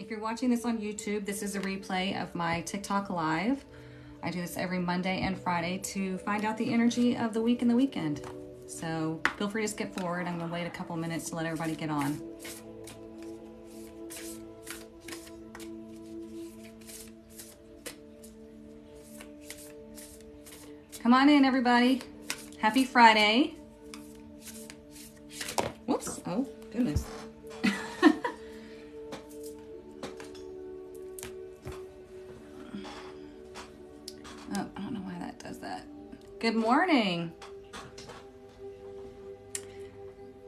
If you're watching this on YouTube, this is a replay of my TikTok live. I do this every Monday and Friday to find out the energy of the week and the weekend. So feel free to skip forward. I'm gonna wait a couple minutes to let everybody get on. Come on in, everybody. Happy Friday. Whoops, oh goodness. Oh, I don't know why that does that. Good morning.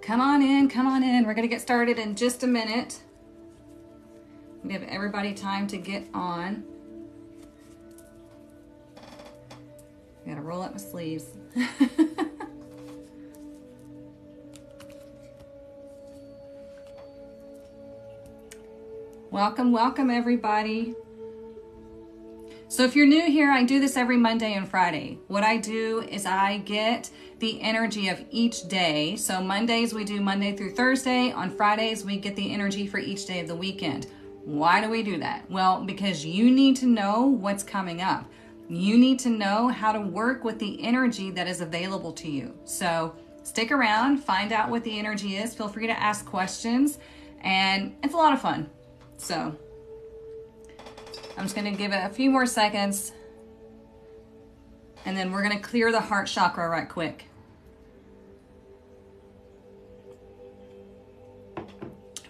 Come on in, come on in. We're gonna get started in just a minute. Give everybody time to get on. I gotta roll up my sleeves. Welcome, welcome everybody. So if you're new here, I do this every Monday and Friday. What I do is I get the energy of each day. So Mondays we do Monday through Thursday. On Fridays we get the energy for each day of the weekend. Why do we do that? Well, because you need to know what's coming up. You need to know how to work with the energy that is available to you. So stick around, find out what the energy is. Feel free to ask questions, and it's a lot of fun. So I'm just going to give it a few more seconds, and then we're going to clear the heart chakra right quick.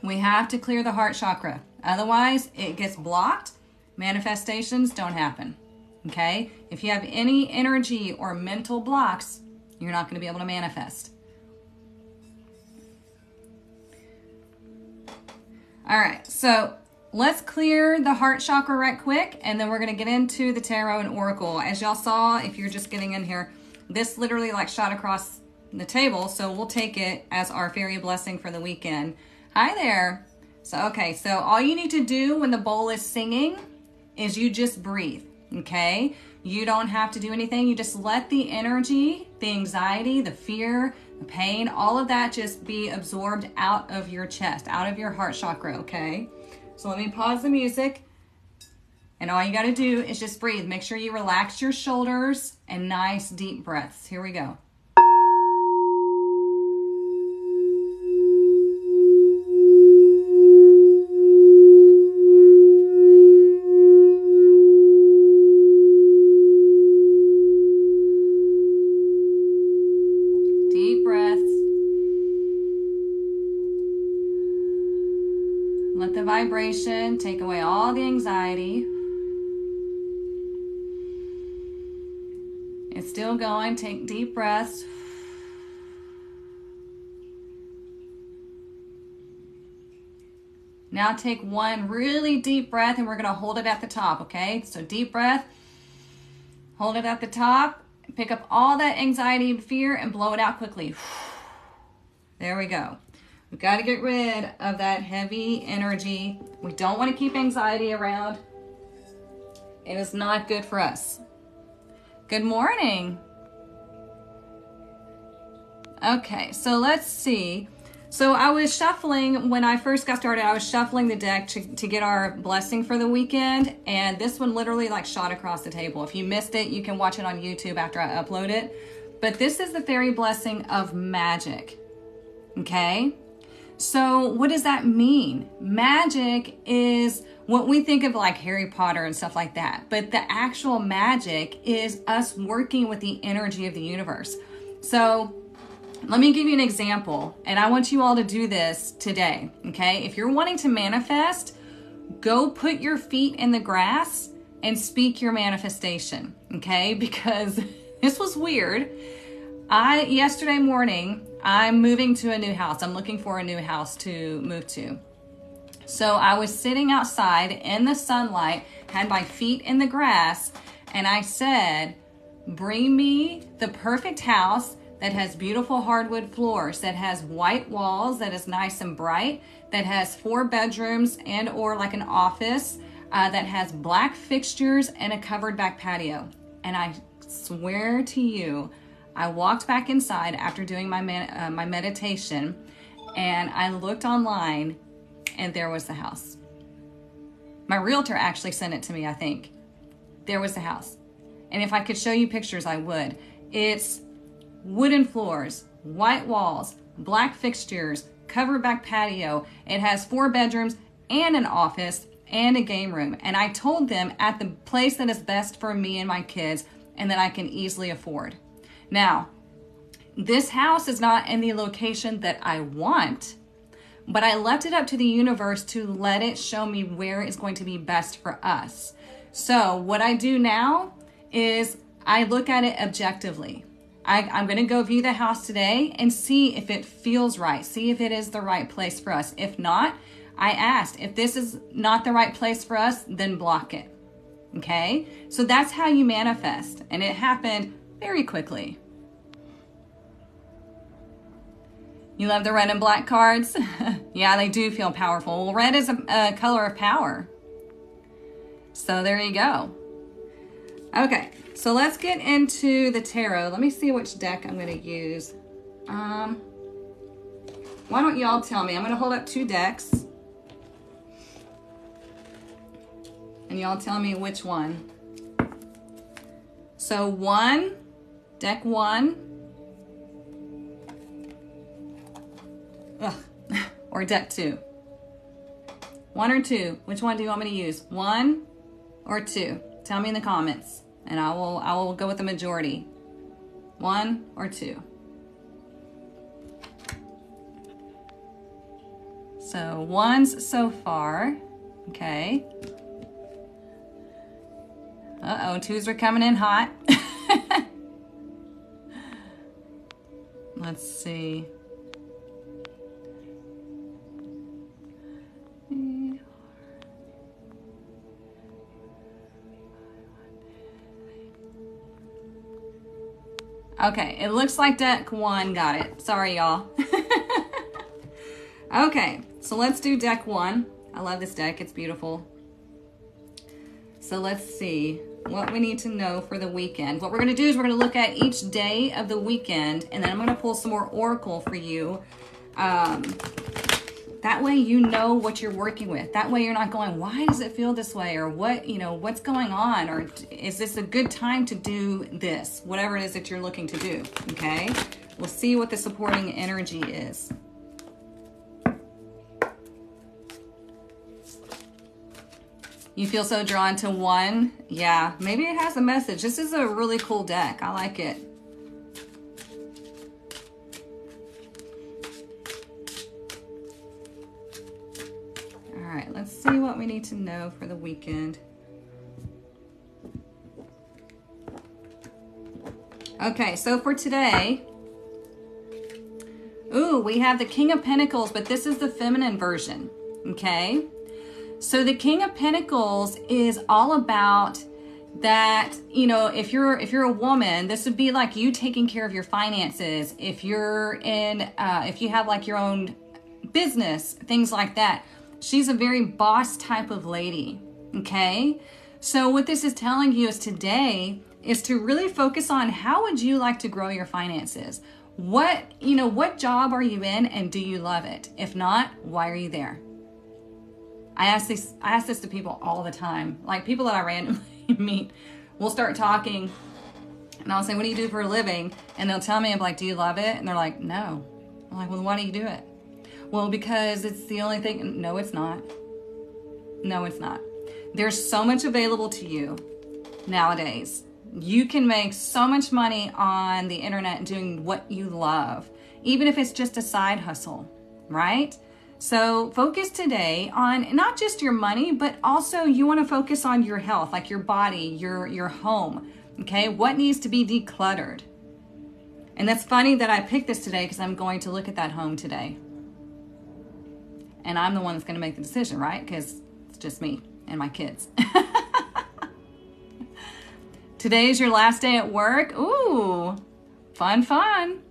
We have to clear the heart chakra. Otherwise, it gets blocked. Manifestations don't happen. Okay? If you have any energy or mental blocks, you're not going to be able to manifest. All right, so let's clear the heart chakra right quick, and then we're going to get into the tarot and oracle. As y'all saw, if you're just getting in here, this literally like shot across the table, so we'll take it as our fairy blessing for the weekend. Hi there. So, okay, so all you need to do when the bowl is singing is you just breathe, okay? You don't have to do anything. You just let the energy, the anxiety, the fear, the pain, all of that just be absorbed out of your chest, out of your heart chakra, okay? So let me pause the music, and all you got to do is just breathe. Make sure you relax your shoulders and nice deep breaths. Here we go. Deep breaths. Let the vibration take away all the anxiety. It's still going. Take deep breaths. Now take one really deep breath, and we're going to hold it at the top, okay? So deep breath. Hold it at the top. Pick up all that anxiety and fear and blow it out quickly. There we go. We've got to get rid of that heavy energy. We don't want to keep anxiety around. It is not good for us. Good morning. Okay, so let's see. So I was shuffling, when I first got started, I was shuffling the deck to get our blessing for the weekend, and this one literally like shot across the table. If you missed it, you can watch it on YouTube after I upload it. But this is the fairy blessing of magic, okay? So what does that mean? Magic is what we think of like Harry Potter and stuff like that. But the actual magic is us working with the energy of the universe. So let me give you an example, and I want you all to do this today, okay? If you're wanting to manifest, go put your feet in the grass and speak your manifestation, okay? Because this was weird. Yesterday morning, I'm moving to a new house. I'm looking for a new house to move to. So I was sitting outside in the sunlight, had my feet in the grass, and I said, bring me the perfect house that has beautiful hardwood floors, that has white walls, that is nice and bright, that has 4 bedrooms and or like an office, that has black fixtures and a covered back patio. And I swear to you, I walked back inside after doing my meditation, and I looked online, and there was the house. My realtor actually sent it to me, I think. There was the house. And if I could show you pictures, I would. It's wooden floors, white walls, black fixtures, covered back patio. It has 4 bedrooms and an office and a game room. And I told them at the place that is best for me and my kids and that I can easily afford. Now, this house is not in the location that I want, but I left it up to the universe to let it show me where it's going to be best for us. So what I do now is I look at it objectively. I'm going to go view the house today and see if it feels right. See if it is the right place for us. If not, I asked, if this is not the right place for us, then block it. Okay? So that's how you manifest. And it happened very quickly. You love the red and black cards? Yeah, they do feel powerful. Well, red is a color of power. So there you go. Okay, so let's get into the tarot. Let me see which deck I'm going to use. Why don't y'all tell me? I'm going to hold up 2 decks. And y'all tell me which one. So deck 1. Ugh. Or deck 2. 1 or 2. Which one do you want me to use? 1 or 2? Tell me in the comments, and I will go with the majority. 1 or 2. So 1s so far. Okay. Uh-oh, 2s are coming in hot. Let's see. Okay, it looks like deck 1 got it. Sorry, y'all. Okay, so let's do deck 1. I love this deck. It's beautiful. So let's see what we need to know for the weekend. What we're going to do is we're going to look at each day of the weekend, and then I'm going to pull some more oracle for you. That way you know what you're working with. That way you're not going, why does it feel this way? Or what, what's going on? Or is this a good time to do this? Whatever it is that you're looking to do, okay? We'll see what the supporting energy is. You feel so drawn to 1? Yeah, maybe it has a message. This is a really cool deck. I like it. All right, let's see what we need to know for the weekend. Okay, so for today, we have the King of Pentacles, but this is the feminine version, okay? So the King of Pentacles is all about that, if you're a woman, this would be like you taking care of your finances. If you're if you have like your own business, things like that. She's a very boss type of lady, okay? So what this is telling you is today is to really focus on how would you like to grow your finances? What job are you in and do you love it? If not, why are you there? I ask this to people all the time. Like people that I randomly meet, we'll start talking and I'll say, what do you do for a living? And they'll tell me, I'm like, do you love it? And they're like, no. I'm like, well, why do you do it? Well, because it's the only thing. No, it's not. No, it's not. There's so much available to you nowadays. You can make so much money on the internet doing what you love, even if it's just a side hustle, right? So focus today on not just your money, but also you want to focus on your health, like your body, your home, okay? What needs to be decluttered? And that's funny that I picked this today because I'm going to look at that home today. And I'm the one that's going to make the decision, right? Because it's just me and my kids. Today is your last day at work. Ooh, fun.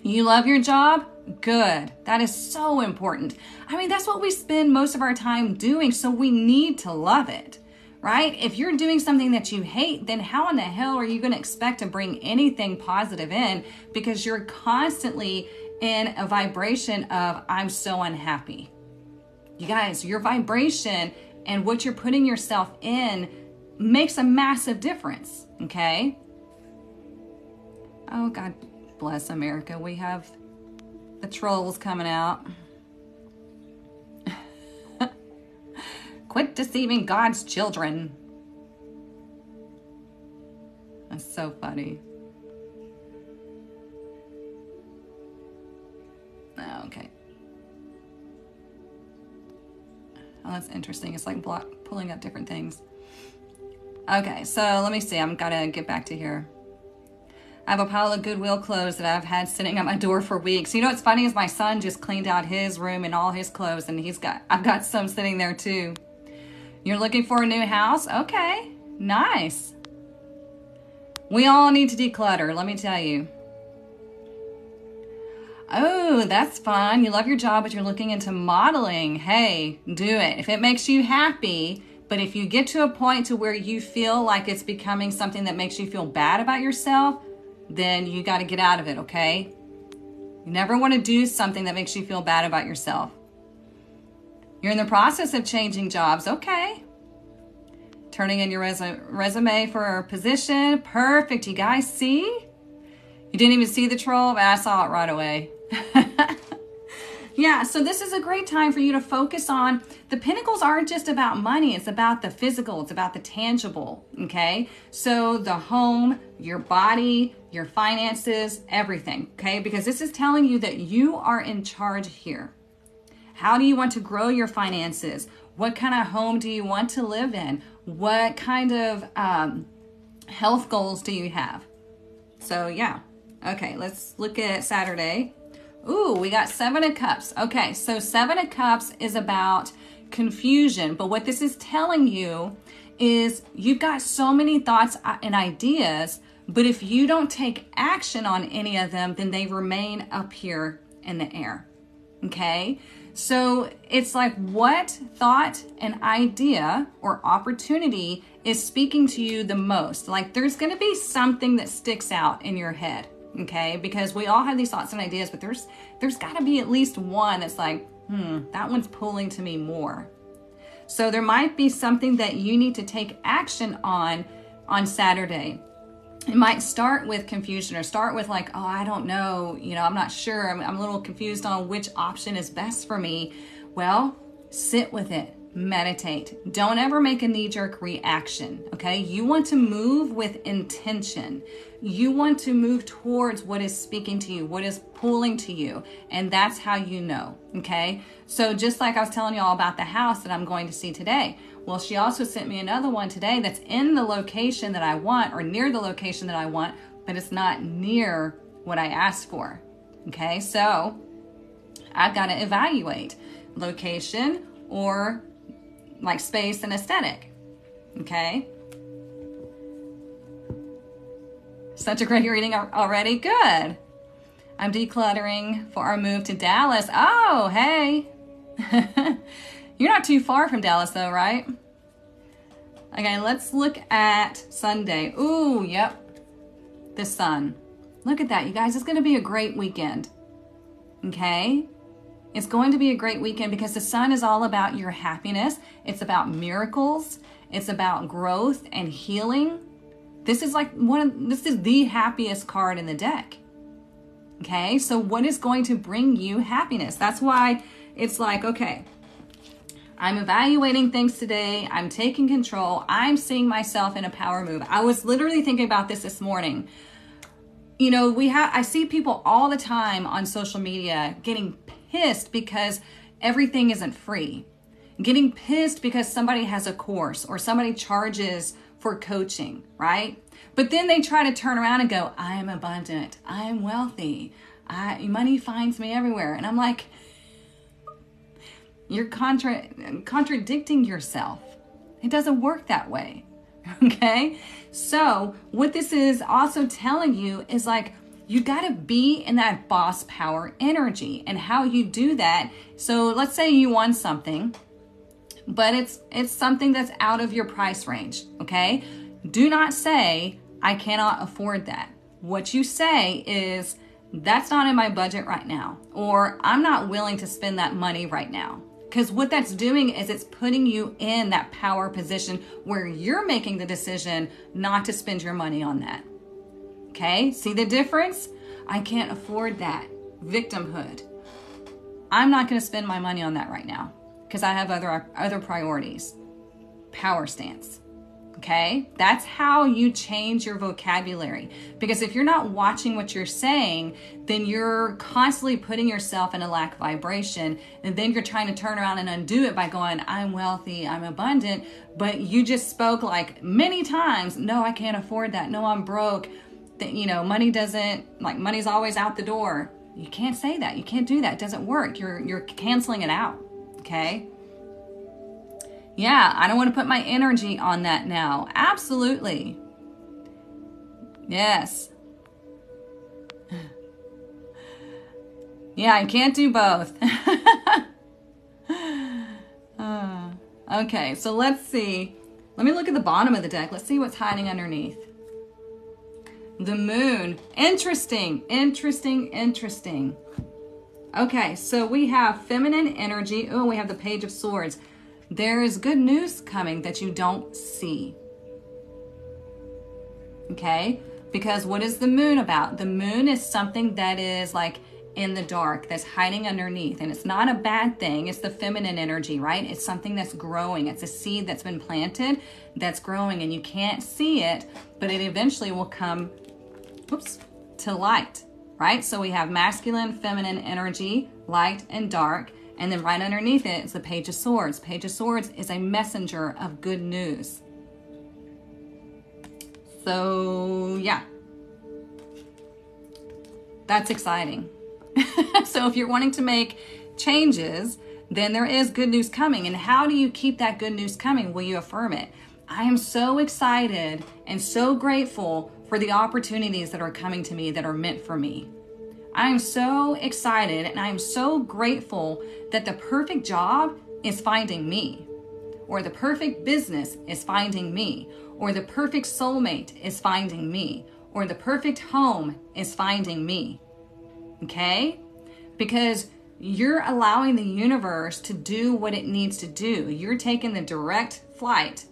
You love your job? Good. That is so important. I mean, that's what we spend most of our time doing, so we need to love it, right? If you're doing something that you hate, then how in the hell are you going to expect to bring anything positive in? Because you're constantly in a vibration of, I'm so unhappy. You guys, your vibration and what you're putting yourself in makes a massive difference, okay? Oh, God bless America. We have the trolls coming out. Quit deceiving God's children. That's so funny. Okay. Oh, that's interesting. It's like pulling up different things. Okay, so let me see. I'm gotta get back to here. I have a pile of Goodwill clothes that I've had sitting at my door for weeks. You know what's funny is my son just cleaned out his room and all his clothes, and I've got some sitting there too. You're looking for a new house? Okay, nice. We all need to declutter, let me tell you. Oh, that's fun. You love your job, but you're looking into modeling. Hey, do it. If it makes you happy, but if you get to a point to where you feel like it's becoming something that makes you feel bad about yourself, then you got to get out of it, okay? You never want to do something that makes you feel bad about yourself. You're in the process of changing jobs, okay? Turning in your resume for a position. Perfect, you guys see? You didn't even see the troll, but I saw it right away. Yeah, so this is a great time for you to focus on, the pinnacles aren't just about money, it's about the physical, it's about the tangible, okay? So the home, your body, your finances, everything, okay? Because this is telling you that you are in charge here. How do you want to grow your finances? What kind of home do you want to live in? What kind of health goals do you have? So yeah, okay, let's look at Saturday. Ooh, we got 7 of Cups. Okay, so 7 of Cups is about confusion. But what this is telling you is you've got so many thoughts and ideas, but if you don't take action on any of them, then they remain up here in the air. Okay? So it's like, what thought and idea or opportunity is speaking to you the most? Like, there's going to be something that sticks out in your head. Okay, because we all have these thoughts and ideas, but there's got to be at least one that's like, that one's pulling to me more. So there might be something that you need to take action on Saturday. It might start with confusion or start with like, oh, I don't know, I'm not sure. I'm a little confused on which option is best for me. Well, sit with it. Meditate. Don't ever make a knee-jerk reaction, okay? You want to move with intention. You want to move towards what is speaking to you, what is pulling to you, and that's how you know, okay? So just like I was telling you all about the house that I'm going to see today, well, she also sent me another one today that's in the location that I want or near the location that I want, but it's not near what I asked for, okay? So I've got to evaluate location or like space and aesthetic, okay? Such a great reading already. Good. I'm decluttering for our move to Dallas. Oh, hey. You're not too far from Dallas though, right? Okay, let's look at Sunday. Ooh, yep. The sun. Look at that, you guys. It's going to be a great weekend, okay? It's going to be a great weekend because the sun is all about your happiness. It's about miracles. It's about growth and healing. This is like this is the happiest card in the deck. Okay, so what is going to bring you happiness? That's why it's like, okay, I'm evaluating things today. I'm taking control. I'm seeing myself in a power move. I was literally thinking about this morning. I see people all the time on social media getting pissed because everything isn't free. Getting pissed because somebody has a course or somebody charges for coaching, right? But then they try to turn around and go, I am abundant. I am wealthy. Money finds me everywhere. And I'm like, you're contradicting yourself. It doesn't work that way. Okay? So what this is also telling you is like, you got to be in that boss power energy, and how you do that. So let's say you want something, but it's something that's out of your price range. Okay. Do not say, I cannot afford that. What you say is, that's not in my budget right now, or I'm not willing to spend that money right now. Because what that's doing is it's putting you in that power position where you're making the decision not to spend your money on that. Okay, see the difference? I can't afford that. Victimhood. I'm not going to spend my money on that right now because I have other priorities. Power stance. Okay, that's how you change your vocabulary. Because if you're not watching what you're saying, then you're constantly putting yourself in a lack vibration, and then you're trying to turn around and undo it by going, I'm wealthy, I'm abundant, but you just spoke like many times, no, I can't afford that, no, I'm broke, that, you know, money's always out the door. You can't say that, you can't do that, it doesn't work, you're canceling it out, okay? Yeah, I don't want to put my energy on that now. Absolutely. Yes. Yeah, I can't do both. Okay, so let's see. Let me look at the bottom of the deck. Let's see what's hiding underneath. The moon. Interesting, interesting, interesting. Okay, so we have feminine energy. Oh, we have the Page of Swords. There is good news coming that you don't see. Okay? Because what is the moon about? The moon is something that is like in the dark, that's hiding underneath. And it's not a bad thing. It's the feminine energy, right? It's something that's growing. It's a seed that's been planted that's growing, and you can't see it, but it eventually will come, to light, right? So we have masculine, feminine energy, light and dark. And then right underneath it is the Page of Swords. Page of Swords is a messenger of good news. So, yeah. That's exciting. So if you're wanting to make changes, then there is good news coming. And how do you keep that good news coming? Will you affirm it? I am so excited and so grateful for the opportunities that are coming to me that are meant for me. I am so excited and I am so grateful that the perfect job is finding me, or the perfect business is finding me, or the perfect soulmate is finding me, or the perfect home is finding me. Okay? Because you're allowing the universe to do what it needs to do. You're taking the direct flight,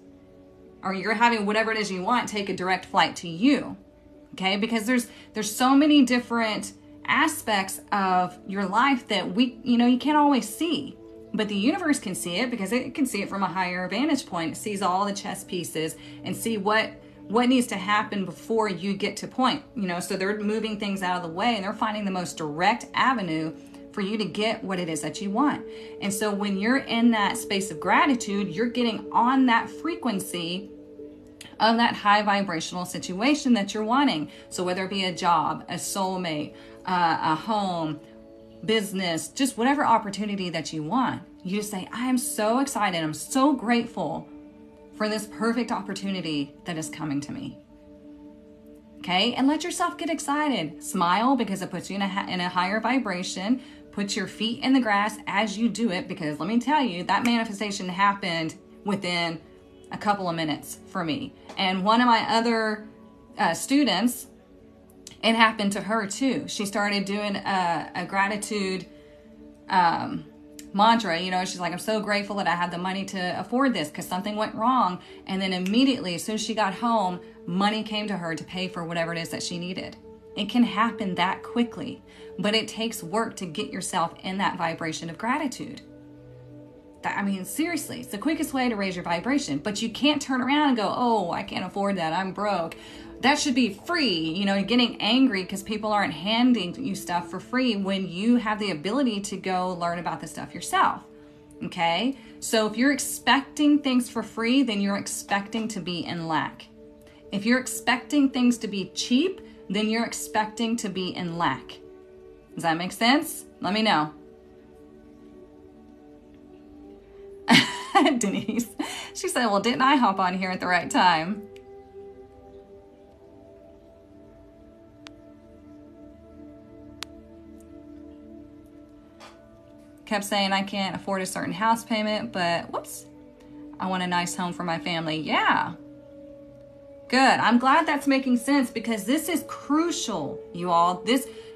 or you're having whatever it is you want take a direct flight to you. Okay? Because there's so many different aspects of your life that you can't always see, but the universe can see it because it can see it from a higher vantage point. It sees all the chess pieces and see what needs to happen before you get to point, so they're moving things out of the way and they're finding the most direct avenue for you to get what it is that you want. And so when you're in that space of gratitude, you're getting on that frequency of that high vibrational situation that you're wanting. So whether it be a job, a soulmate, a home, business, just whatever opportunity that you want, you just say, I am so excited. I'm so grateful for this perfect opportunity that is coming to me. Okay? And let yourself get excited. Smile because it puts you in a higher vibration. Put your feet in the grass as you do it, because let me tell you, that manifestation happened within a couple of minutes for me. And one of my other students, it happened to her too. She started doing a gratitude mantra. She's like, I'm so grateful that I have the money to afford this because something went wrong. And then immediately, as soon as she got home, money came to her to pay for whatever it is that she needed. It can happen that quickly, but it takes work to get yourself in that vibration of gratitude. Seriously, it's the quickest way to raise your vibration, but you can't turn around and go, oh, I can't afford that, I'm broke. That should be free, getting angry because people aren't handing you stuff for free when you have the ability to go learn about this stuff yourself. Okay? So if you're expecting things for free, then you're expecting to be in lack. If you're expecting things to be cheap, then you're expecting to be in lack. Does that make sense? Let me know. Denise, she said, well, didn't I hop on here at the right time? Kept saying I can't afford a certain house payment, but whoops, I want a nice home for my family. Yeah. Good. I'm glad that's making sense because this is crucial, you all.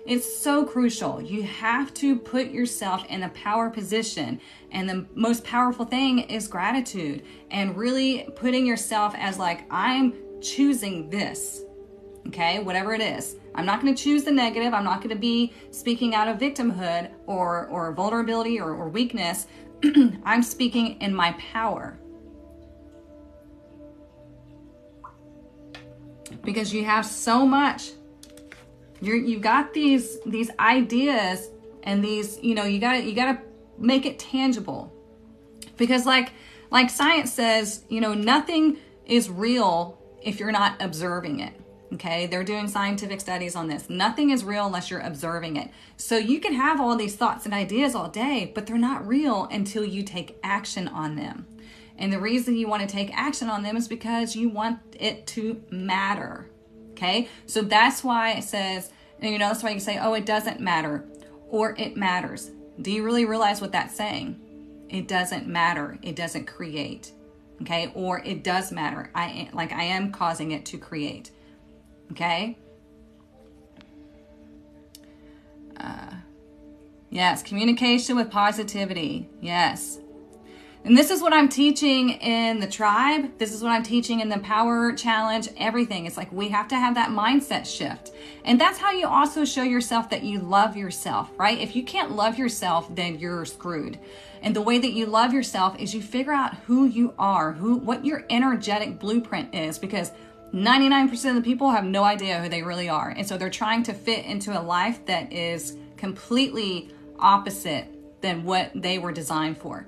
It's so crucial. You have to put yourself in a power position. And the most powerful thing is gratitude, and really putting yourself as like, I'm choosing this, okay? Whatever it is. I'm not going to choose the negative. I'm not going to be speaking out of victimhood or vulnerability or weakness. I'm speaking in my power. Because you have so much. You've got these ideas and these, you gotta make it tangible. Because like science says, nothing is real if you're not observing it. Okay, they're doing scientific studies on this. Nothing is real unless you're observing it. So you can have all these thoughts and ideas all day, but they're not real until you take action on them. And the reason you want to take action on them is because you want it to matter. Okay, so that's why it says, that's why you can say, oh, it doesn't matter, or it matters. Do you really realize what that's saying? It doesn't matter. It doesn't create. Okay, or it does matter. I am causing it to create. Okay. Yes, communication with positivity. Yes. And this is what I'm teaching in the tribe. This is what I'm teaching in the power challenge, everything. It's like we have to have that mindset shift. And that's how you also show yourself that you love yourself, right? If you can't love yourself, then you're screwed. And the way that you love yourself is you figure out who you are, what your energetic blueprint is, because 99% of the people have no idea who they really are. And so they're trying to fit into a life that is completely opposite than what they were designed for.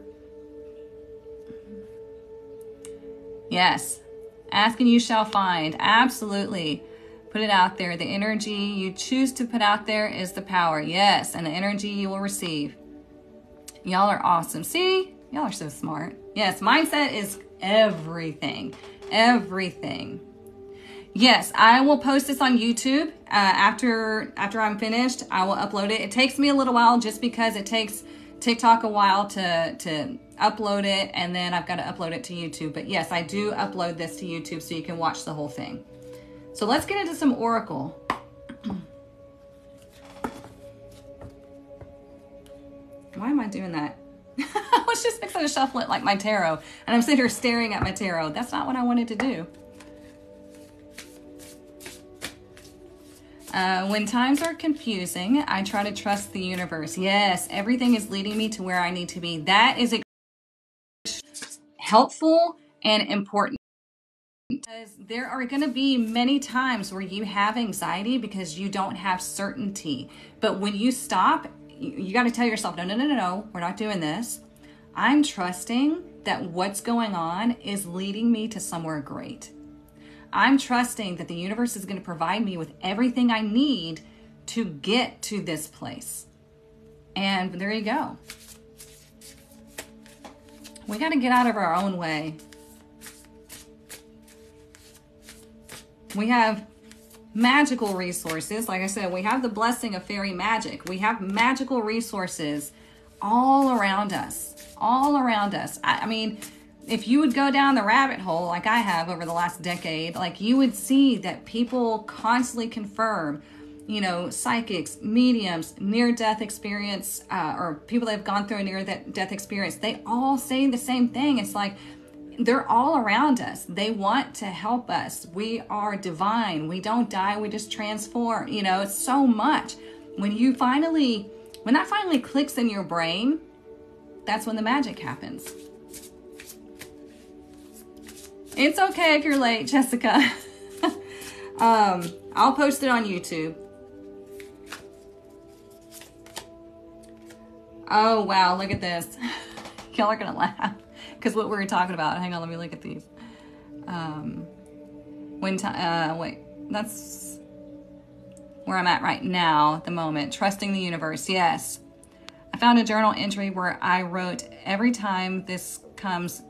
Yes. Ask and you shall find. Absolutely. Put it out there. The energy you choose to put out there is the power. Yes. And the energy you will receive. Y'all are awesome. See? Y'all are so smart. Yes. Mindset is everything. Everything. Yes, I will post this on YouTube after I'm finished. I will upload it. It takes me a little while just because it takes TikTok a while to upload it, and then I've got to upload it to YouTube. But yes, I do upload this to YouTube so you can watch the whole thing. So let's get into some Oracle. Why am I doing that? I was just fixing to shuffle it like my tarot, and I'm sitting here staring at my tarot. That's not what I wanted to do. When times are confusing, I try to trust the universe. Yes, everything is leading me to where I need to be. That is helpful and important. Because there are going to be many times where you have anxiety because you don't have certainty. But when you stop, you got to tell yourself, no, we're not doing this. I'm trusting that what's going on is leading me to somewhere great. I'm trusting that the universe is going to provide me with everything I need to get to this place. And there you go. We got to get out of our own way. We have magical resources. Like I said, we have the blessing of fairy magic. We have magical resources all around us. All around us. I mean, if you would go down the rabbit hole like I have over the last decade, like you would see that people constantly confirm, psychics, mediums, near-death experience, or people that have gone through a near-death experience, they all say the same thing. It's like they're all around us. They want to help us. We are divine. We don't die. We just transform. It's so much. When that finally clicks in your brain, that's when the magic happens. It's okay if you're late, Jessica. I'll post it on YouTube. Oh, wow. Look at this. Y'all are going to laugh because what we were talking about. Hang on. Let me look at these. Wait, that's where I'm at right now at the moment. Trusting the universe. Yes. I found a journal entry where I wrote every time this comes.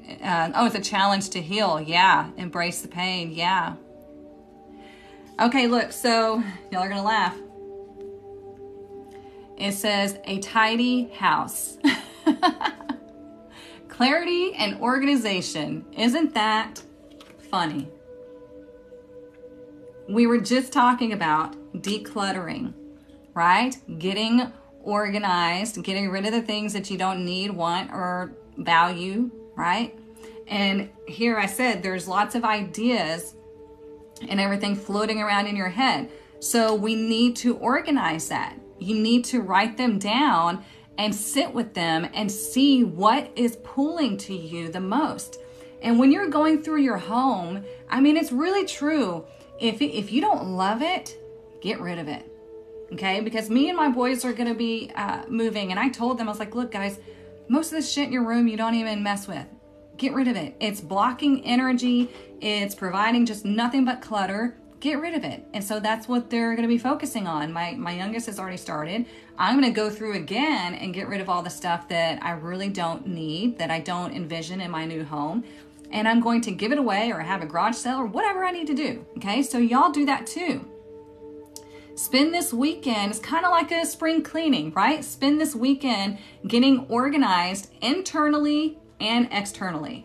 It's a challenge to heal. Yeah. Embrace the pain. Yeah. Okay, look. So y'all are going to laugh. It says a tidy house. Clarity and organization. Isn't that funny? We were just talking about decluttering. right? Getting organized, getting rid of the things that you don't need, want, or value, right? And here I said there's lots of ideas and everything floating around in your head. So we need to organize that. You need to write them down and sit with them and see what is pulling to you the most. And when you're going through your home, I mean, it's really true. If you don't love it, get rid of it. Okay? Because me and my boys are going to be moving. And I told them, I was like, look, guys, most of the shit in your room, you don't even mess with. Get rid of it. It's blocking energy. It's providing just nothing but clutter. Get rid of it. And so that's what they're going to be focusing on. My youngest has already started. I'm going to go through again and get rid of all the stuff that I really don't need, that I don't envision in my new home. And I'm going to give it away or have a garage sale or whatever I need to do. Okay, so y'all do that too. Spend this weekend, it's kind of like a spring cleaning, right? Spend this weekend getting organized internally and externally.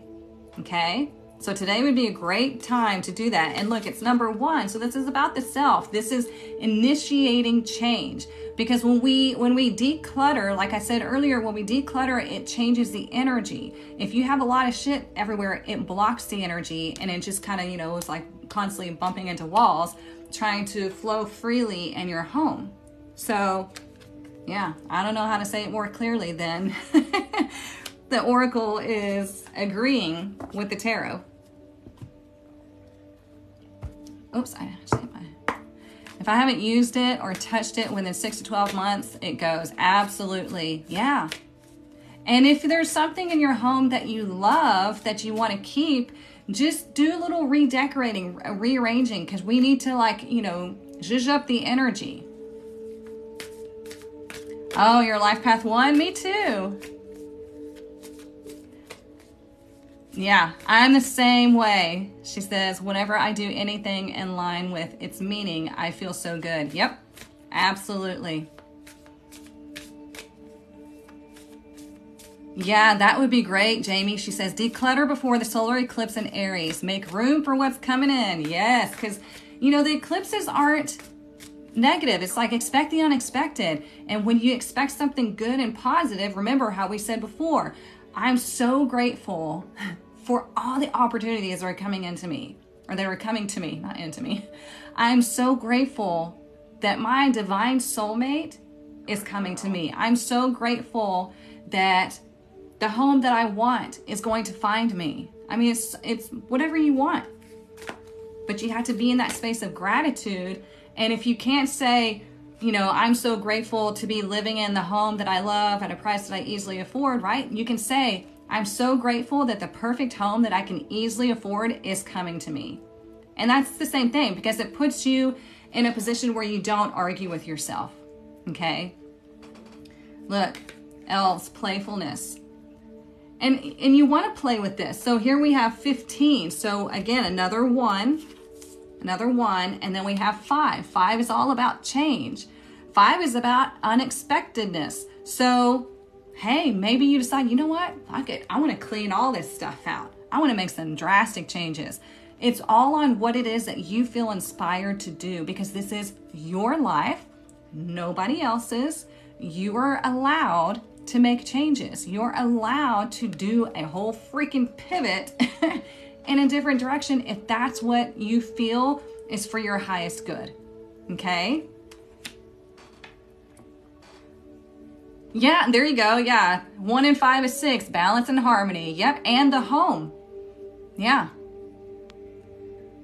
Okay, so today would be a great time to do that. And look, it's number 1. So this is about the self. This is initiating change. Because when we declutter, like I said earlier, when we declutter, it changes the energy. If you have a lot of shit everywhere, it blocks the energy and it just kind of, it's like constantly bumping into walls, trying to flow freely in your home. So yeah, I don't know how to say it more clearly than the Oracle is agreeing with the tarot. Oops, I actually hit my... If I haven't used it or touched it within 6 to 12 months, it goes absolutely, yeah. And if there's something in your home that you love, that you want to keep, just do a little redecorating, rearranging, because we need to zhuzh up the energy. Oh, your life path 1? Me too. Yeah, I'm the same way. She says, whenever I do anything in line with its meaning, I feel so good. Yep, absolutely. Yeah, that would be great, Jamie. She says, declutter before the solar eclipse in Aries. Make room for what's coming in. Yes, because, the eclipses aren't negative. It's like expect the unexpected. And when you expect something good and positive, remember how we said before, I'm so grateful for all the opportunities that are coming into me, or that are coming to me, not into me. I'm so grateful that my divine soulmate is coming to me. I'm so grateful that the home that I want is going to find me. I mean, it's whatever you want, but you have to be in that space of gratitude. And if you can't say, I'm so grateful to be living in the home that I love at a price that I easily afford, right? You can say, I'm so grateful that the perfect home that I can easily afford is coming to me. And that's the same thing, because it puts you in a position where you don't argue with yourself, okay? Look, elves, playfulness. And you want to play with this. So here we have 15. So again, another one, and then we have 5. 5 is all about change. 5 is about unexpectedness. So, hey, maybe you decide, you know what? I want to clean all this stuff out. I want to make some drastic changes. It's all on what it is that you feel inspired to do, because this is your life, nobody else's. You are allowed to make changes. You're allowed to do a whole freaking pivot in a different direction if that's what you feel is for your highest good. Okay? Yeah, there you go. Yeah. 1 and 5 is 6. Balance and harmony. Yep. And the home. Yeah.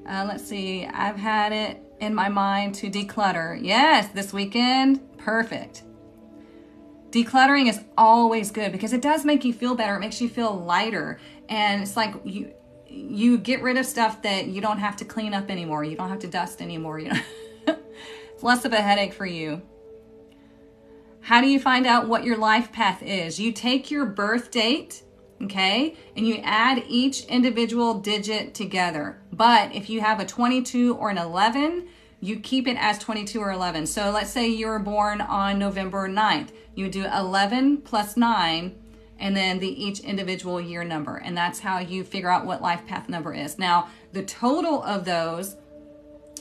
Let's see. I've had it in my mind to declutter. Yes, this weekend. Perfect. Decluttering is always good because it does make you feel better. It makes you feel lighter. And it's like you get rid of stuff that you don't have to clean up anymore. You don't have to dust anymore. It's less of a headache for you. How do you find out what your life path is? You take your birth date, okay, and you add each individual digit together. But if you have a 22 or an 11, you keep it as 22 or 11. So let's say you were born on November 9th. You do 11 plus 9, and then each individual year number. And that's how you figure out what life path number is. Now, the total of those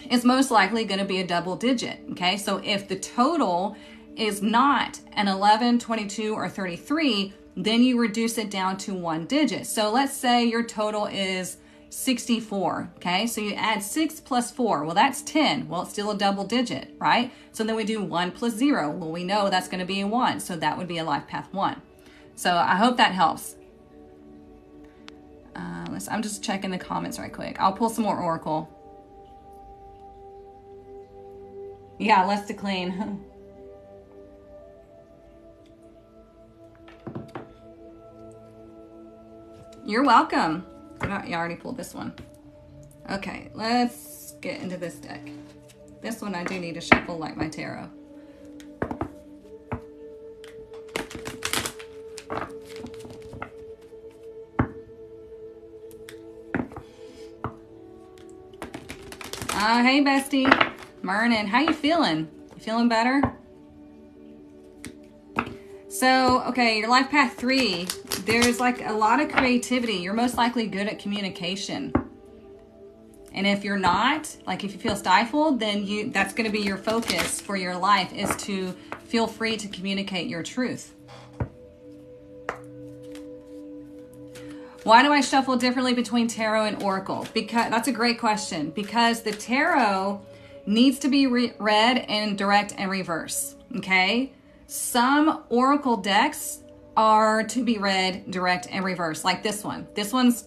is most likely going to be a double digit. Okay, so if the total is not an 11, 22, or 33, then you reduce it down to one digit. So let's say your total is 64. Okay, so you add 6 plus 4. Well, that's 10. Well, it's still a double digit, right? So then we do 1 plus 0. Well, we know that's going to be a 1. So that would be a life path 1. So I hope that helps. I'm just checking the comments right quick. I'll pull some more oracle. Yeah, less to clean. You're welcome. You already pulled this one. Okay, let's get into this deck. This one I do need to shuffle like my tarot. Hey bestie, Mernin, how you feeling? You feeling better? So, okay, your life path 3, there's like a lot of creativity. You're most likely good at communication. And if you're not, like if you feel stifled, then that's going to be your focus for your life, is to feel free to communicate your truth. Why do I shuffle differently between tarot and oracle? Because that's a great question. Because the tarot needs to be read in direct and reverse. Okay? Some oracle decks are to be read direct and reverse, like this one. This one's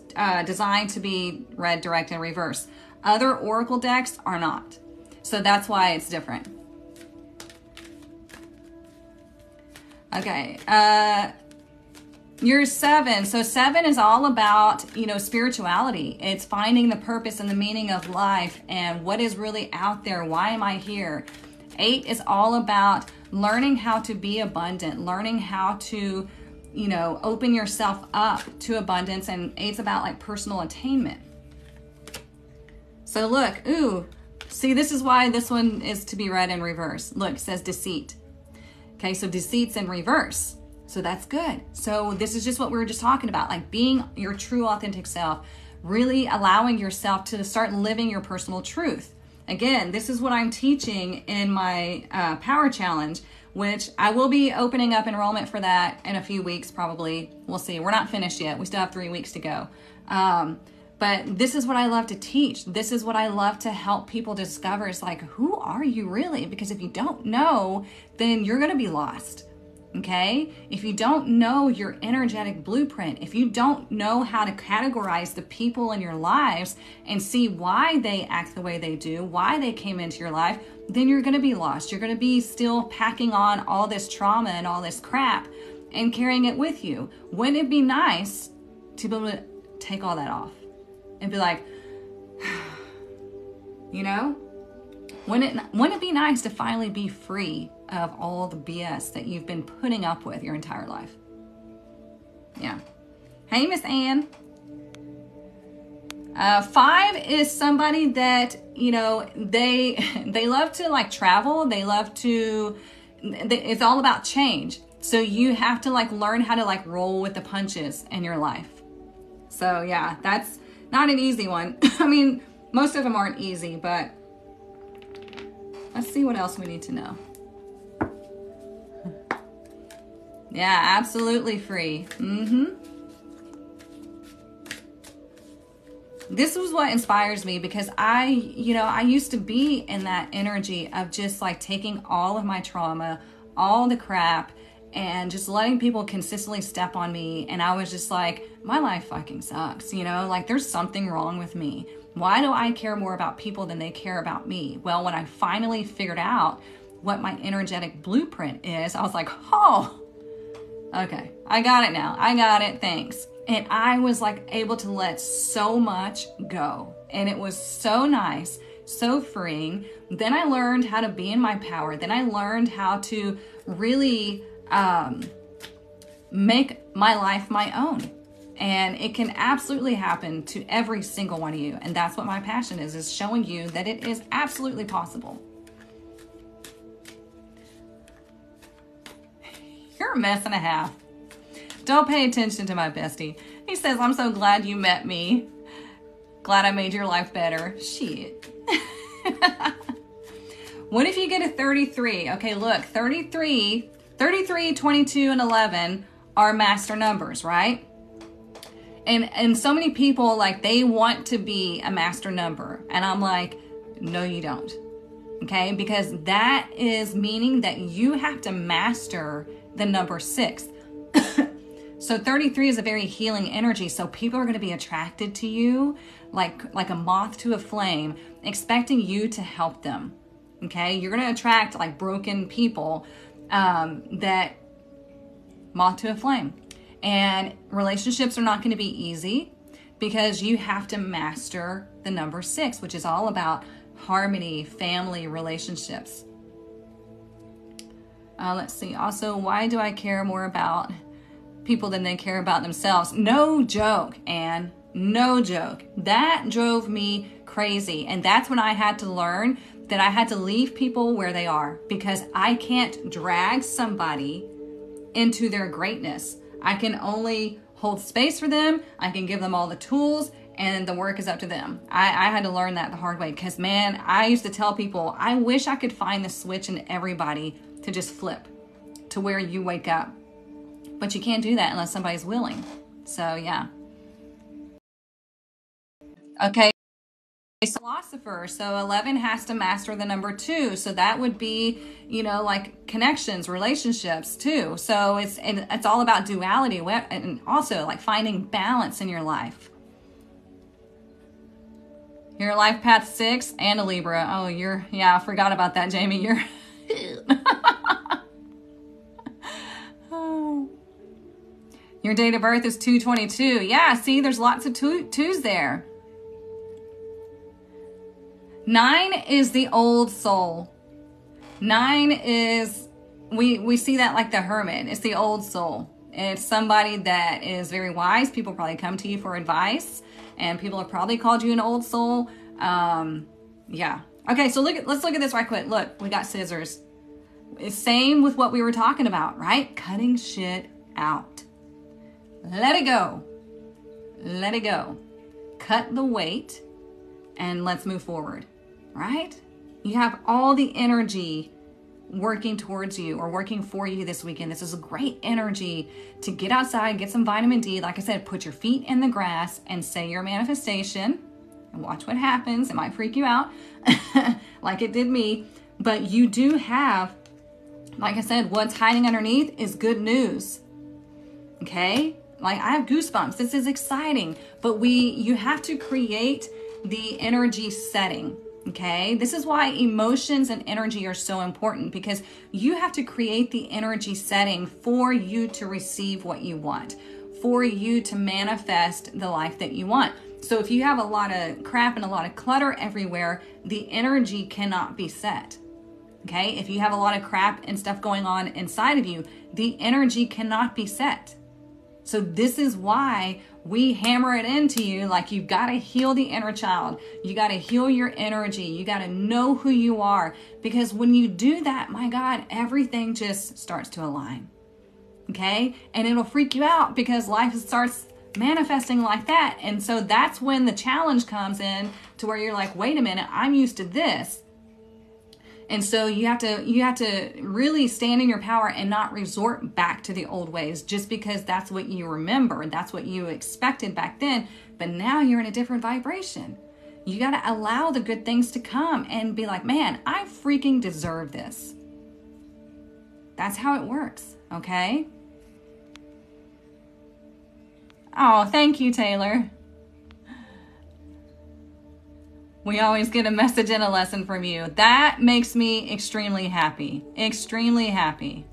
designed to be read direct and reverse. Other oracle decks are not. So that's why it's different. Okay. You're 7. So 7 is all about, spirituality. It's finding the purpose and the meaning of life and what is really out there. Why am I here? 8 is all about learning how to be abundant, learning how to, open yourself up to abundance. And 8's about like personal attainment. So look, see, this is why this one is to be read in reverse. Look, it says deceit. Okay, so deceit's in reverse. So that's good. So this is just what we were just talking about, like being your true authentic self, really allowing yourself to start living your personal truth. Again, this is what I'm teaching in my Power Challenge, which I will be opening up enrollment for that in a few weeks, probably. We'll see. We're not finished yet. We still have 3 weeks to go. But this is what I love to teach. This is what I love to help people discover. It's like, who are you really? Because if you don't know, then you're going to be lost. Okay? If you don't know your energetic blueprint, if you don't know how to categorize the people in your lives and see why they act the way they do, why they came into your life, then you're going to be lost. You're going to be still packing on all this trauma and all this crap and carrying it with you. Wouldn't it be nice to be able to take all that off and be like, wouldn't it be nice to finally be free of all the BS that you've been putting up with your entire life? Yeah. Hey, Miss Ann. 5 is somebody that, they love to like travel. They love to, it's all about change. So you have to like learn how to like roll with the punches in your life. So yeah, that's not an easy one. I mean, most of them aren't easy, but let's see what else we need to know. Yeah, absolutely free. This was what inspires me, because I used to be in that energy of just like taking all of my trauma, all the crap, and just letting people consistently step on me. And I was just like, my life fucking sucks, like there's something wrong with me. Why do I care more about people than they care about me? Well, when I finally figured out what my energetic blueprint is, I was like, oh, okay, I got it now. I got it, thanks. And I was like able to let so much go. And it was so nice, so freeing. Then I learned how to be in my power. Then I learned how to really make my life my own. And it can absolutely happen to every single one of you. And that's what my passion is showing you that it is absolutely possible. You're a mess and a half. Don't pay attention to my bestie. He says, I'm so glad you met me. Glad I made your life better. Shit. What if you get a 33? Okay, look, 33, 22, and 11 are master numbers, right? And so many people, like, they want to be a master number. And I'm like, no, you don't. Okay, because that is meaning that you have to master the number 6. So 33 is a very healing energy. So people are going to be attracted to you like a moth to a flame, expecting you to help them. Okay, you're going to attract like broken people that moth to a flame. And relationships are not going to be easy because you have to master the number 6, which is all about harmony, family, relationships. Let's see. Also, why do I care more about people than they care about themselves? No joke, Anne. No joke. That drove me crazy. And that's when I had to learn that I had to leave people where they are, because I can't drag somebody into their greatness. I can only hold space for them. I can give them all the tools, and the work is up to them. I had to learn that the hard way, because, man, I used to tell people, I wish I could find the switch in everybody to just flip to where you wake up. But you can't do that unless somebody's willing. So, yeah. Okay. Philosopher. So 11 has to master the number 2. So that would be, like connections, relationships too. So it's all about duality, and also like finding balance in your life. Your life path 6 and a Libra. Oh, I forgot about that, Jamie. You're Your date of birth is 2/22. Yeah, see, there's lots of twos there. 9 is the old soul. 9 is, we see that like the hermit. It's the old soul. It's somebody that is very wise. People probably come to you for advice, and people have probably called you an old soul. Yeah. Okay, so let's look at this right quick. Look, we got scissors. It's same with what we were talking about, right? Cutting shit out. Let it go. Let it go. Cut the weight and let's move forward, right? You have all the energy working towards you or working for you this weekend. This is a great energy to get outside, get some vitamin D. Like I said, put your feet in the grass and say your manifestation and watch what happens. It might freak you out like it did me, but you do have, like I said, what's hiding underneath is good news. Okay? Like, I have goosebumps. This is exciting, but you have to create the energy setting. Okay, this is why emotions and energy are so important, because you have to create the energy setting for you to receive what you want, for you to manifest the life that you want. So if you have a lot of crap and a lot of clutter everywhere, the energy cannot be set. Okay, if you have a lot of crap and stuff going on inside of you, the energy cannot be set. So this is why we hammer it into you, like you've got to heal the inner child. You got to heal your energy. You got to know who you are, because when you do that, my God, everything just starts to align. Okay? And it'll freak you out because life starts manifesting like that. And so that's when the challenge comes in, to where you're like, wait a minute, I'm used to this. And so you have to really stand in your power and not resort back to the old ways just because that's what you remember. That's what you expected back then. But now you're in a different vibration. You got to allow the good things to come and be like, man, I freaking deserve this. That's how it works. Okay? Oh, thank you, Taylor. We always get a message and a lesson from you. That makes me extremely happy. Extremely happy.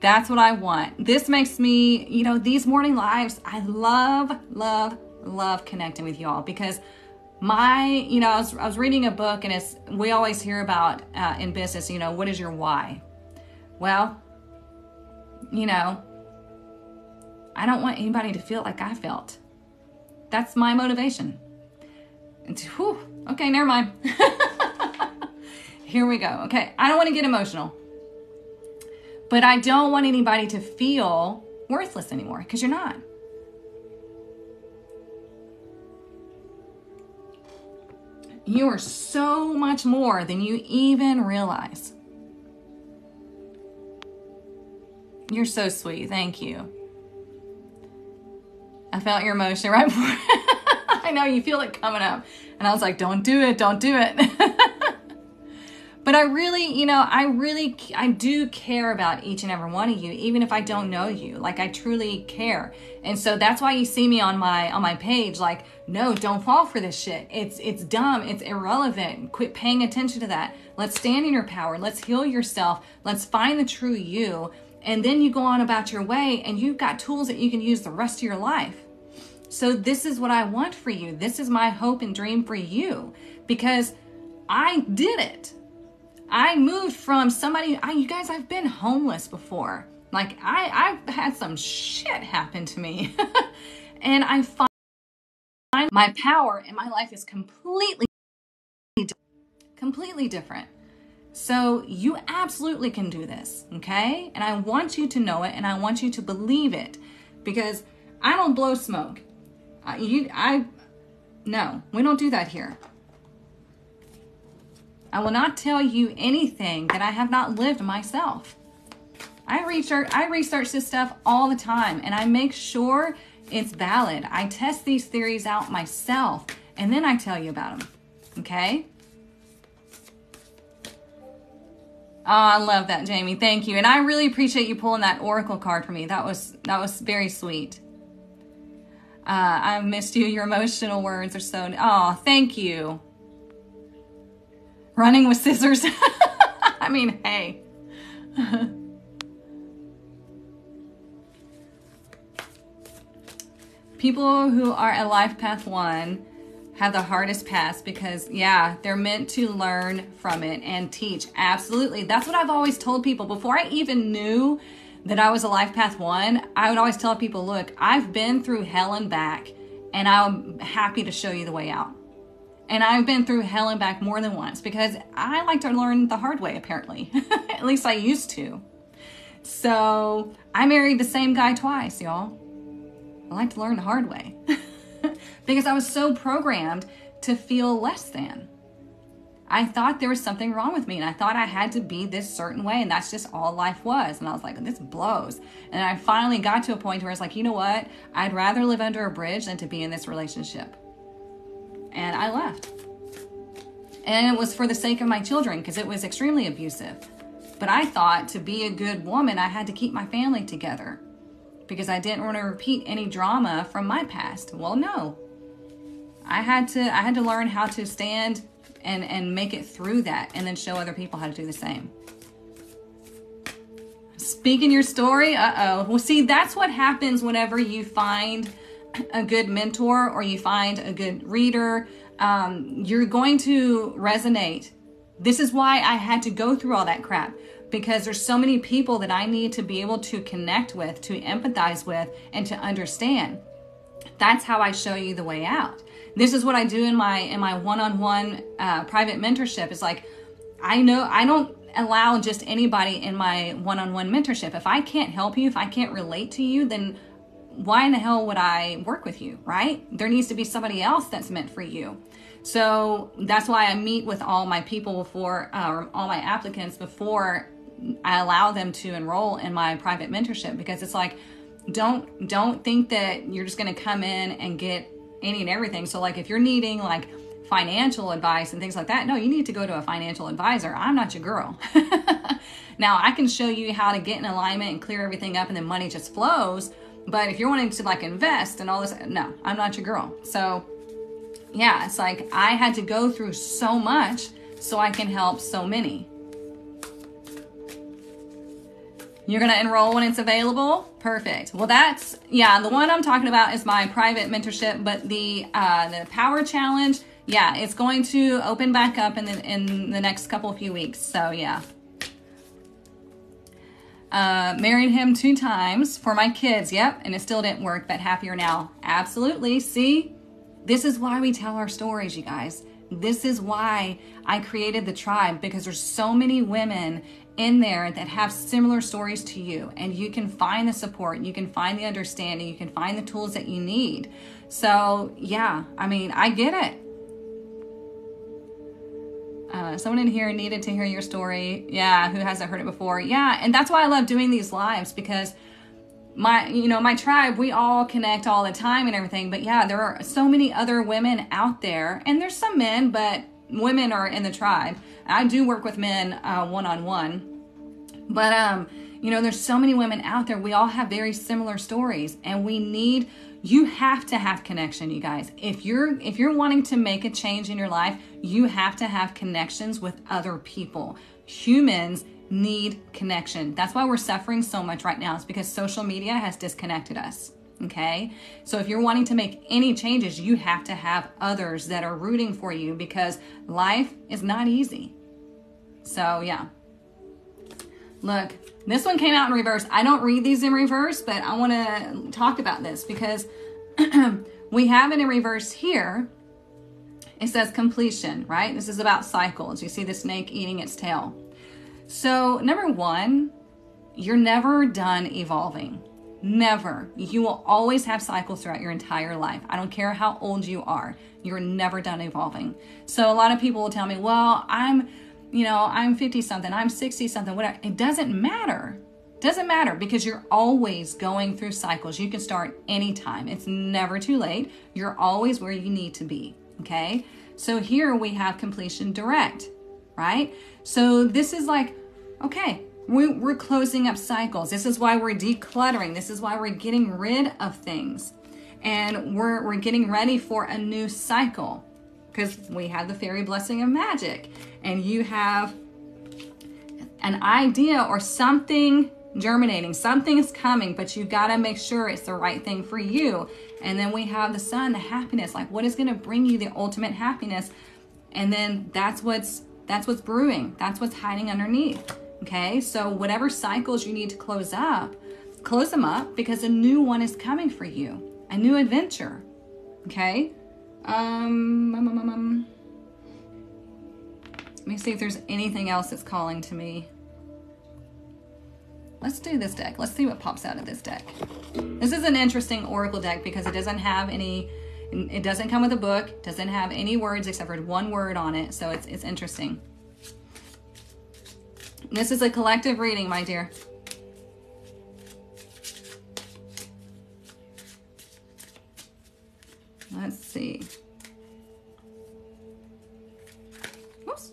That's what I want. This makes me, these morning lives, I love connecting with y'all, because I was reading a book, and we always hear about in business, what is your why? Well, I don't want anybody to feel like I felt. That's my motivation. Whew, okay, never mind. Here we go. Okay, I don't want to get emotional, but I don't want anybody to feel worthless anymore, because you're not. You are so much more than you even realize. You're so sweet. Thank you. I felt your emotion right before. I know you feel it coming up. And I was like, don't do it. Don't do it. But I really, you know, I do care about each and every one of you, even if I don't know you. Like, I truly care. And so that's why you see me on my page, like, no, don't fall for this shit. It's dumb. It's irrelevant. Quit paying attention to that. Let's stand in your power. Let's heal yourself. Let's find the true you. And then you go on about your way, and you've got tools that you can use the rest of your life. So this is what I want for you. This is my hope and dream for you, because I did it. I moved from somebody, you guys, I've been homeless before. Like, I've had some shit happen to me. And I find my power, and my life is completely different. So you absolutely can do this, okay? And I want you to know it, and I want you to believe it, because I don't blow smoke. No, we don't do that here. I will not tell you anything that I have not lived myself. I research this stuff all the time, and I make sure it's valid. I test these theories out myself, and then I tell you about them, okay? Oh, I love that, Jamie. Thank you. And I really appreciate you pulling that oracle card for me. That was very sweet. I missed you. Your emotional words are so... Oh, thank you. Running with scissors. I mean, hey. People who are at Life Path 1 have the hardest paths because, yeah, they're meant to learn from it and teach. Absolutely. That's what I've always told people. Before I even knew that I was a Life Path 1, I would always tell people, look, I've been through hell and back, and I'm happy to show you the way out. And I've been through hell and back more than once because I like to learn the hard way, apparently. At least I used to. So I married the same guy twice, y'all. I like to learn the hard way because I was so programmed to feel less than. I thought there was something wrong with me, and I thought I had to be this certain way, and that's just all life was. And I was like, this blows. And I finally got to a point where I was like, you know what? I'd rather live under a bridge than to be in this relationship. And I left. And it was for the sake of my children because it was extremely abusive. But I thought to be a good woman, I had to keep my family together because I didn't want to repeat any drama from my past. Well, no. I had to learn how to stand and make it through that and then show other people how to do the same. Speaking your story, Well, see, that's what happens whenever you find a good mentor or you find a good reader. You're going to resonate. This is why I had to go through all that crap, because there's so many people that I need to be able to connect with, to empathize with, and to understand. That's how I show you the way out. This is what I do in my one-on-one private mentorship. It's like, I don't allow just anybody in my one-on-one mentorship. If I can't help you, if I can't relate to you, then why in the hell would I work with you, right? There needs to be somebody else that's meant for you. So that's why I meet with all my people before, or all my applicants before I allow them to enroll in my private mentorship, because it's like, don't think that you're just going to come in and get any and everything. So like if you're needing like financial advice and things like that, no, you need to go to a financial advisor. I'm not your girl. Now I can show you how to get in alignment and clear everything up and then money just flows. But if you're wanting to like invest and all this, no, I'm not your girl. So yeah, it's like I had to go through so much so I can help so many. You're going to enroll when it's available? Perfect. Well, that's, yeah, the one I'm talking about is my private mentorship, but the Power Challenge, yeah, it's going to open back up in the next few weeks. So yeah. Married him 2 times for my kids. Yep. And it still didn't work, but happier now. Absolutely. See, this is why we tell our stories, you guys. This is why I created the tribe, because there's so many women in there that have similar stories to you, and you can find the support, you can find the understanding, you can find the tools that you need. So yeah, I mean, I get it. Someone in here needed to hear your story. Yeah, who hasn't heard it before? Yeah, and that's why I love doing these lives, because my tribe, we all connect all the time and everything. But yeah, there are so many other women out there, and there's some men, but women are in the tribe. I do work with men one-on-one, but there's so many women out there. We all have very similar stories, and you have to have connection, you guys. If you're wanting to make a change in your life, you have to have connections with other people. Humans need connection. That's why we're suffering so much right now. It's because social media has disconnected us. Okay? So if you're wanting to make any changes, you have to have others that are rooting for you, because life is not easy. So yeah. Look, this one came out in reverse. I don't read these in reverse, but I want to talk about this because we have it in reverse here. It says completion, right? This is about cycles. You see the snake eating its tail. So number one, you're never done evolving. Never. You will always have cycles throughout your entire life. I don't care how old you are. You're never done evolving. So a lot of people will tell me, well, I'm 50 something, I'm 60 something, whatever. It doesn't matter. Doesn't matter, because you're always going through cycles. You can start anytime. It's never too late. You're always where you need to be. Okay. So here we have completion direct, right? So this is like, okay, we're closing up cycles. This is why we're decluttering. This is why we're getting rid of things. And we're getting ready for a new cycle, because we have the fairy blessing of magic, and you have an idea or something germinating, something's coming, but you got to make sure it's the right thing for you. And then we have the sun, the happiness, like what is going to bring you the ultimate happiness. And then that's what's brewing. That's what's hiding underneath. Okay. So whatever cycles you need to close them up, because a new one is coming for you, a new adventure. Okay. Let me see if there's anything else that's calling to me. Let's do this deck. Let's see what pops out of this deck. This is an interesting oracle deck because it doesn't have any, it doesn't come with a book, doesn't have any words except for one word on it. So it's interesting. This is a collective reading, my dear. Let's see. Whoops.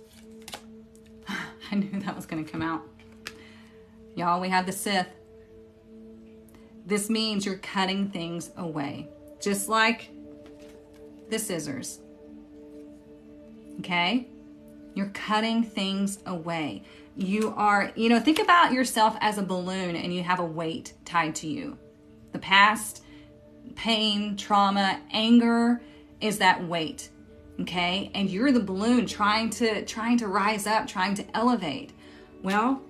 I knew that was going to come out. Y'all, we have the Sith. This means you're cutting things away. Just like the scissors. Okay? You're cutting things away. You are, think about yourself as a balloon and you have a weight tied to you. The past, pain, trauma, anger is that weight. Okay? And you're the balloon trying to rise up, trying to elevate. Well,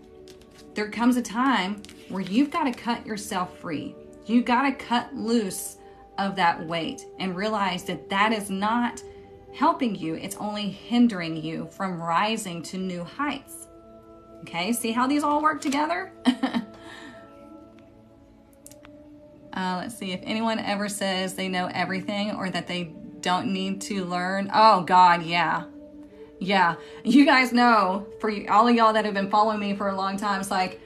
there comes a time where you've got to cut yourself free. You got to cut loose of that weight and realize that that is not helping you. It's only hindering you from rising to new heights. Okay, see how these all work together? Let's see if anyone ever says they know everything or that they don't need to learn. Oh God, yeah. Yeah, you guys know, for all of y'all that have been following me for a long time, it's like,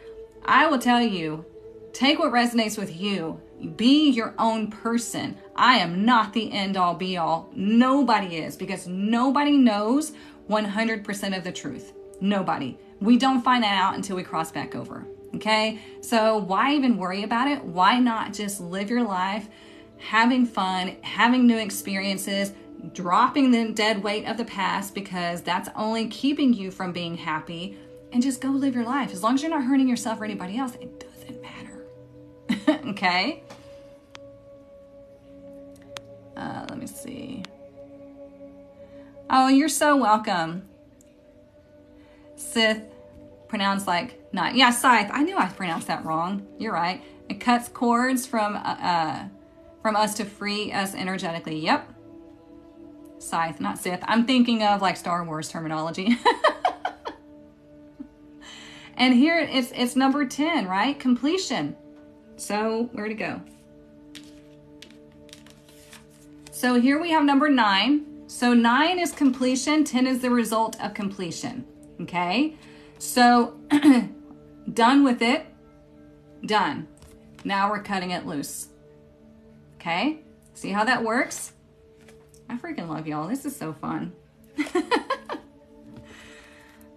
I will tell you, take what resonates with you. Be your own person. I am not the end all be all. Nobody is, because nobody knows 100% of the truth. Nobody. We don't find that out until we cross back over. Okay? So why even worry about it? Why not just live your life having fun, having new experiences, dropping the dead weight of the past, because that's only keeping you from being happy, and just go live your life. As long as you're not hurting yourself or anybody else, it doesn't matter. Okay? Let me see. Oh, you're so welcome. Sith, pronounced like not. Yeah, scythe. I knew I pronounced that wrong. You're right. It cuts cords from us to free us energetically. Yep. Scythe, not Sith. I'm thinking of like Star Wars terminology. And here it's number 10, right? Completion. So where to go? So here we have number 9. So 9 is completion, 10 is the result of completion, okay? So done with it, done. Now we're cutting it loose, okay? See how that works? I freaking love y'all. This is so fun.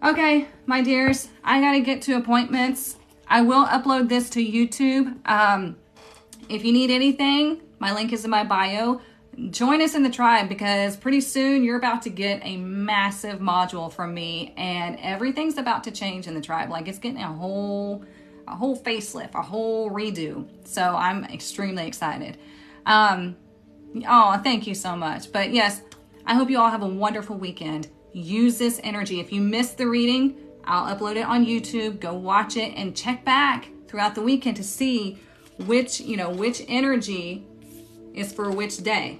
Okay, my dears, I gotta get to appointments. I will upload this to YouTube. If you need anything, my link is in my bio. Join us in the tribe because pretty soon you're about to get a massive module from me and everything's about to change in the tribe. Like it's getting a whole facelift, a whole redo. So I'm extremely excited. Oh, thank you so much. But yes, I hope you all have a wonderful weekend. Use this energy. If you missed the reading, I'll upload it on YouTube. Go watch it and check back throughout the weekend to see which energy is for which day.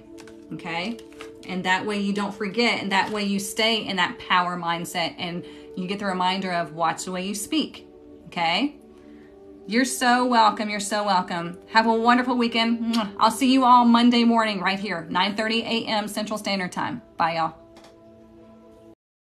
Okay? And that way you don't forget, and that way you stay in that power mindset and you get the reminder of watch the way you speak. Okay? You're so welcome. You're so welcome. Have a wonderful weekend. I'll see you all Monday morning right here, 9:30 a.m. Central Standard Time. Bye, y'all.